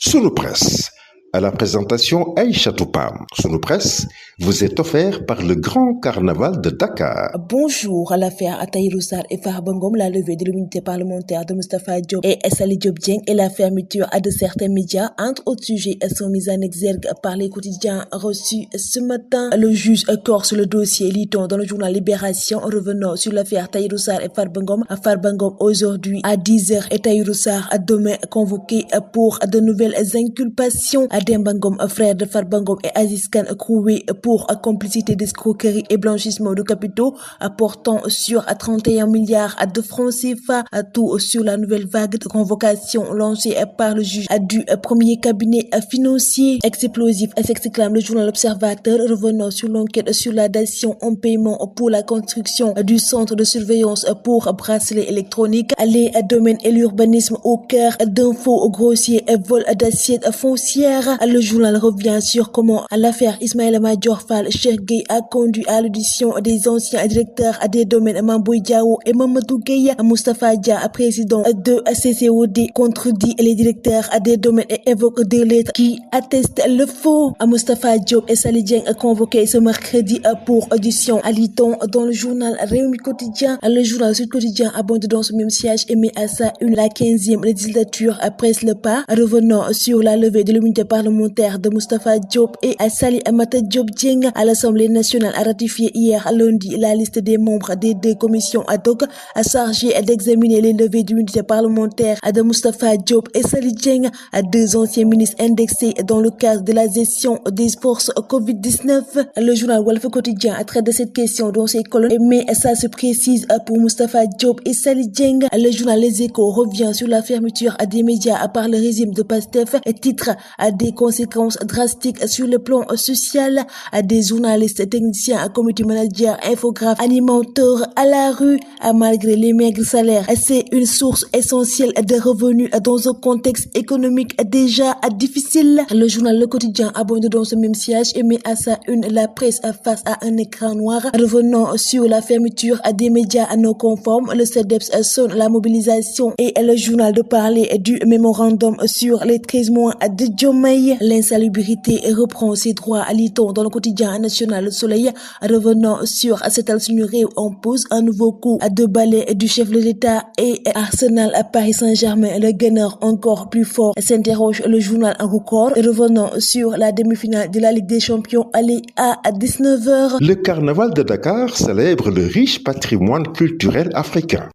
Sunu Presse, à la présentation Aïcha Toupam. Sunu Presse vous est offert par le Grand Carnaval de Dakar. Bonjour. À l'affaire Tahirou Sarr et Farba Ngom, la levée de l'immunité parlementaire de Moustapha Diop et Sali Diop Dieng et la fermeture de certains médias, entre autres sujets, sont mis en exergue par les quotidiens reçus ce matin. Le juge corse le dossier, lit-on dans le journal Libération, revenant sur l'affaire Tahirou Sarr et Farba Ngom. Farba Ngom aujourd'hui à 10h et Tahirou Sarr demain convoqué pour de nouvelles inculpations. Demba Ngom, frère de Farba Ngom, et Aziz Khan croué pour complicité d'escroquerie et blanchissement de capitaux portant sur 31 milliards de francs CFA, tout sur la nouvelle vague de convocation lancée par le juge du premier cabinet financier. Explosif, s'exclame le journal Observateur, revenant sur l'enquête sur la dation en paiement pour la construction du centre de surveillance pour bracelets électroniques. Les domaines et l'urbanisme au cœur d'un faux grossier vol d'assiettes foncières. Le journal revient sur comment l'affaire Ismaïla Madior Fall Cheikh Gueye a conduit à l'audition des anciens directeurs des domaines Mamboy Diao et Mamadou Gueye. Moustapha Dia, président de CCOD, contredit les directeurs des domaines et évoque des lettres qui attestent le faux. Moustapha Diop et Sali Dieng convoqués ce mercredi pour audition à Liton dans le journal Réumi Quotidien. Le journal Sud Quotidien abonde dans ce même siège et met à sa une la 15e législature presse le pas, revenant sur la levée de l'immunité parlementaire de Moustapha Diop et Sali Amata Diop Dieng. À l'Assemblée nationale a ratifié hier lundi la liste des membres des deux commissions ad hoc chargées d'examiner les levées d'immunité parlementaire de Moustapha Diop et Sali Dieng, deux anciens ministres indexés dans le cadre de la gestion des forces Covid-19. Le journal Walf Quotidien traite de cette question dans ses colonnes, mais ça se précise pour Moustapha Diop et Sali Dieng. Le journal Les Échos revient sur la fermeture des médias par le régime de Pastef, titre à des conséquences drastiques sur le plan social, à des journalistes, techniciens, community managers, infographes, animateurs à la rue, malgré les maigres salaires. C'est une source essentielle de revenus dans un contexte économique déjà difficile. Le journal Le Quotidien abonde dans ce même siège et met à sa une la presse face à un écran noir, revenant sur la fermeture des médias non conformes. Le CEDEPS sonne la mobilisation et le journal de parler du mémorandum sur les 13 mois de Diomaye. L'insalubrité reprend ses droits à Liton dans le quotidien national Le Soleil, revenant sur cette alsunurée où on pose un nouveau coup de balai du chef de l'État et Arsenal à Paris Saint-Germain, le gagnant encore plus fort, s'interroge le journal Record, revenant sur la demi-finale de la Ligue des Champions allée à 19h. Le Carnaval de Dakar célèbre le riche patrimoine culturel africain.